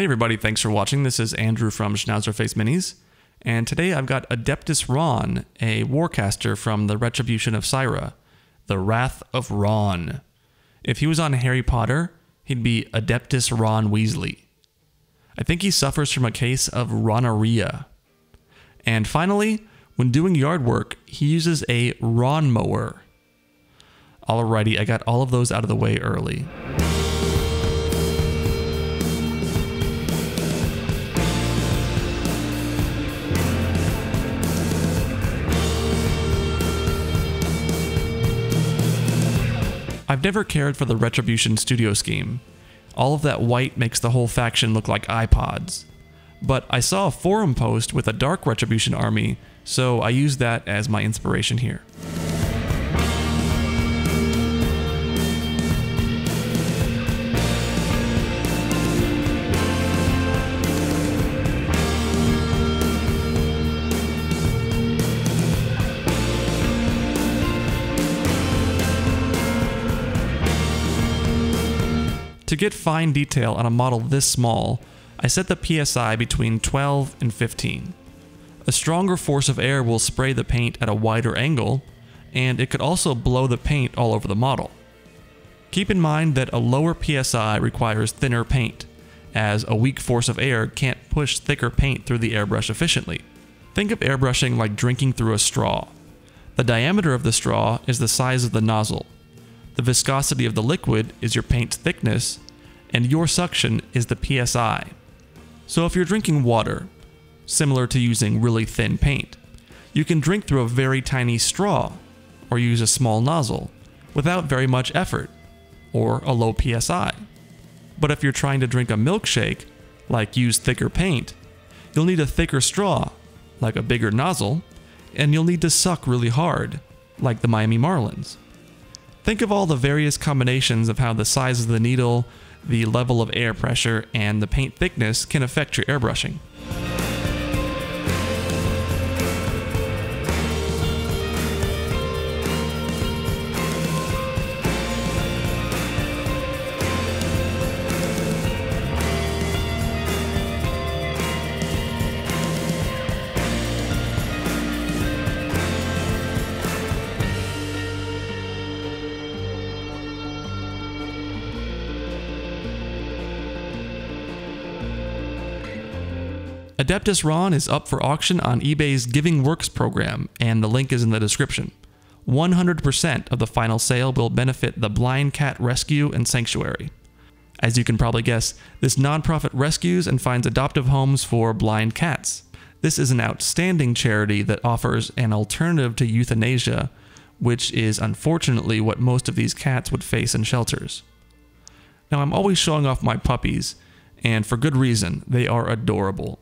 Hey everybody, thanks for watching. This is Andrew from Schnauzerface Minis, and today I've got Adeptis Rahn, a warcaster from the Retribution of Scyrah, the Wrath of Rahn. If he was on Harry Potter, he'd be Adeptis Ron Weasley. I think he suffers from a case of Ronarrhea. And finally, when doing yard work, he uses a Ron mower. Alrighty, I got all of those out of the way early. I've never cared for the Retribution studio scheme. All of that white makes the whole faction look like iPods. But I saw a forum post with a dark Retribution army, so I used that as my inspiration here. To get fine detail on a model this small, I set the PSI between 12 and 15. A stronger force of air will spray the paint at a wider angle, and it could also blow the paint all over the model. Keep in mind that a lower PSI requires thinner paint, as a weak force of air can't push thicker paint through the airbrush efficiently. Think of airbrushing like drinking through a straw. The diameter of the straw is the size of the nozzle. The viscosity of the liquid is your paint's thickness, and your suction is the PSI. So if you're drinking water, similar to using really thin paint, you can drink through a very tiny straw, or use a small nozzle, without very much effort, or a low PSI. But if you're trying to drink a milkshake, like use thicker paint, you'll need a thicker straw, like a bigger nozzle, and you'll need to suck really hard, like the Miami Marlins. Think of all the various combinations of how the size of the needle, the level of air pressure, and the paint thickness can affect your airbrushing. Adeptis Rahn is up for auction on eBay's Giving Works program, and the link is in the description. 100% of the final sale will benefit the Blind Cat Rescue and Sanctuary. As you can probably guess, this nonprofit rescues and finds adoptive homes for blind cats. This is an outstanding charity that offers an alternative to euthanasia, which is unfortunately what most of these cats would face in shelters. Now, I'm always showing off my puppies, and for good reason. They are adorable.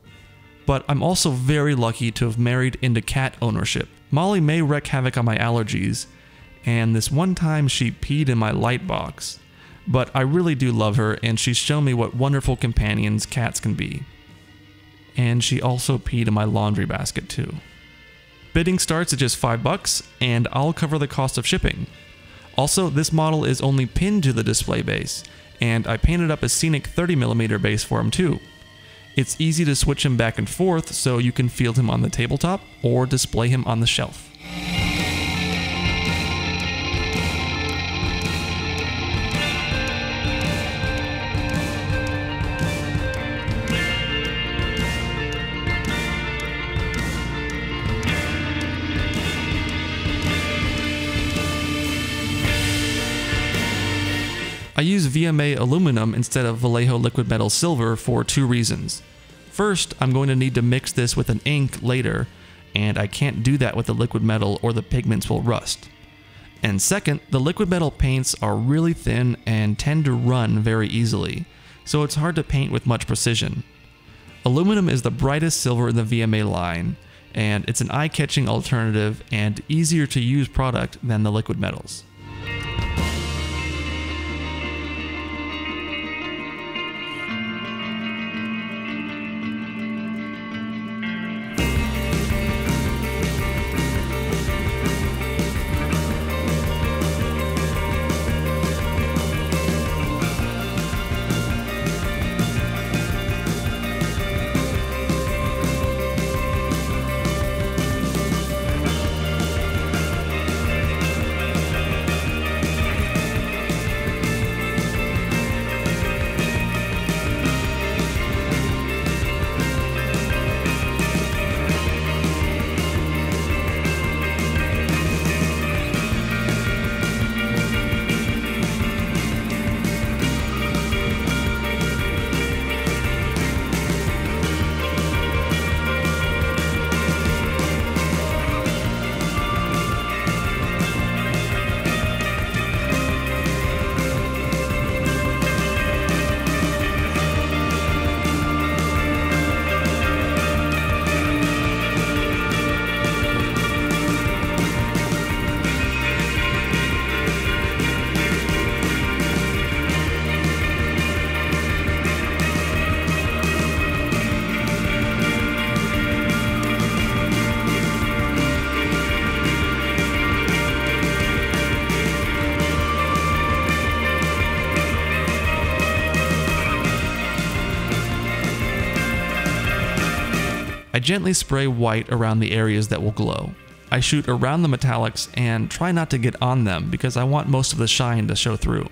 But I'm also very lucky to have married into cat ownership. Molly may wreak havoc on my allergies, and this one time she peed in my light box. But I really do love her, and she's shown me what wonderful companions cats can be. And she also peed in my laundry basket too. Bidding starts at just $5, and I'll cover the cost of shipping. Also, this model is only pinned to the display base, and I painted up a scenic 30mm base for him too. It's easy to switch him back and forth so you can field him on the tabletop or display him on the shelf. I use VMA aluminum instead of Vallejo liquid metal silver for two reasons. First, I'm going to need to mix this with an ink later, and I can't do that with the liquid metal or the pigments will rust. And second, the liquid metal paints are really thin and tend to run very easily, so it's hard to paint with much precision. Aluminum is the brightest silver in the VMA line, and it's an eye-catching alternative and easier to use product than the liquid metals. I gently spray white around the areas that will glow. I shoot around the metallics and try not to get on them because I want most of the shine to show through.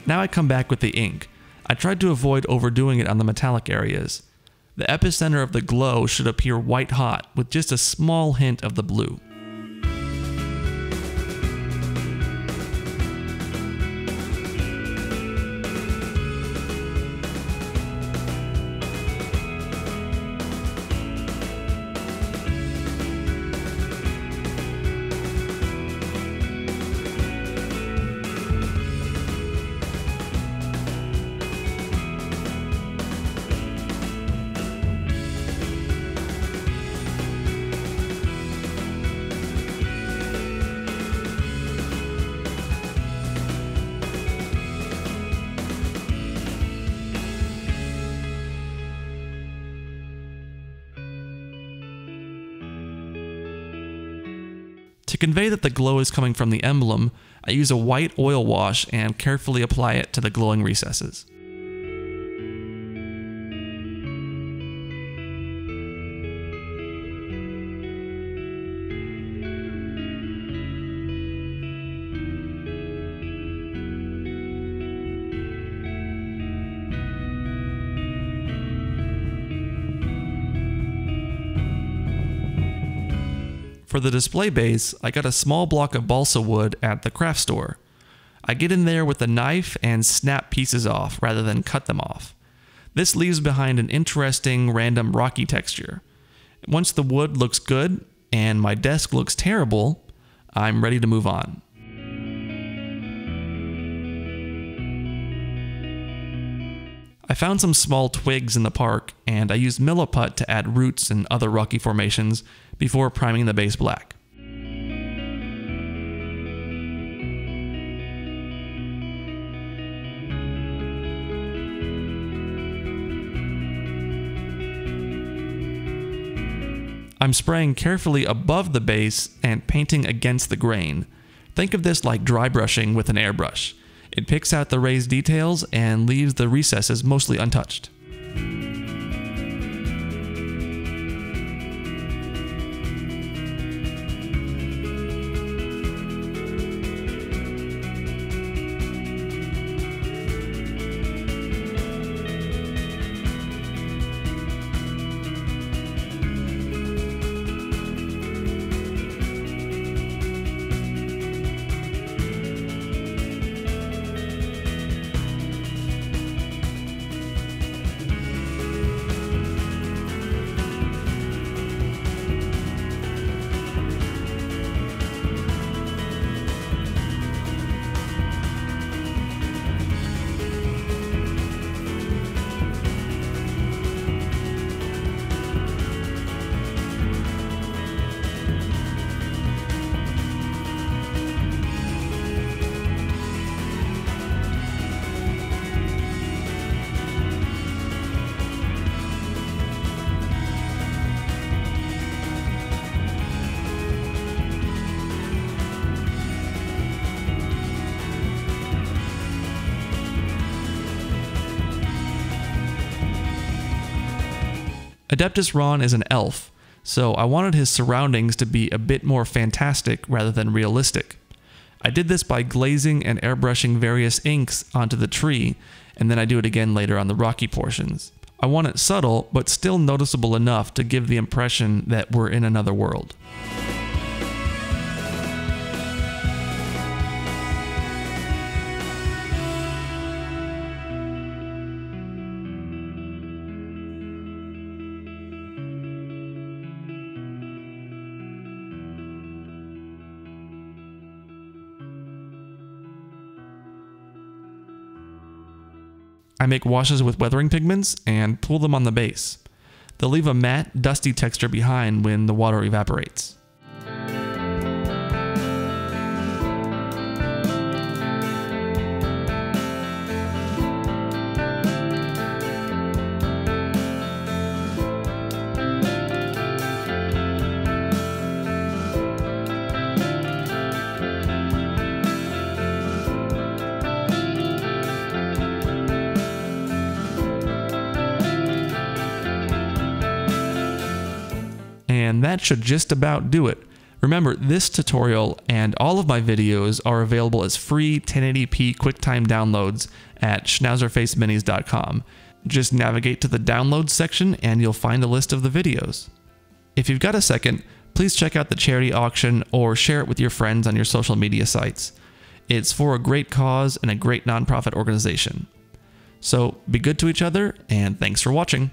Now I come back with the ink. I tried to avoid overdoing it on the metallic areas. The epicenter of the glow should appear white hot with just a small hint of the blue. To convey that the glow is coming from the emblem, I use a white oil wash and carefully apply it to the glowing recesses. For the display base, I got a small block of balsa wood at the craft store. I get in there with a knife and snap pieces off rather than cut them off. This leaves behind an interesting random rocky texture. Once the wood looks good and my desk looks terrible, I'm ready to move on. I found some small twigs in the park, and I used milliput to add roots and other rocky formations before priming the base black. I'm spraying carefully above the base and painting against the grain. Think of this like dry brushing with an airbrush. It picks out the raised details and leaves the recesses mostly untouched. Adeptis Rahn is an elf, so I wanted his surroundings to be a bit more fantastic rather than realistic. I did this by glazing and airbrushing various inks onto the tree, and then I do it again later on the rocky portions. I want it subtle, but still noticeable enough to give the impression that we're in another world. I make washes with weathering pigments and pull them on the base. They'll leave a matte, dusty texture behind when the water evaporates. And that should just about do it. Remember, this tutorial and all of my videos are available as free 1080p QuickTime downloads at schnauzerfaceminis.com. Just navigate to the downloads section and you'll find a list of the videos. If you've got a second, please check out the charity auction or share it with your friends on your social media sites. It's for a great cause and a great nonprofit organization. So be good to each other, and thanks for watching.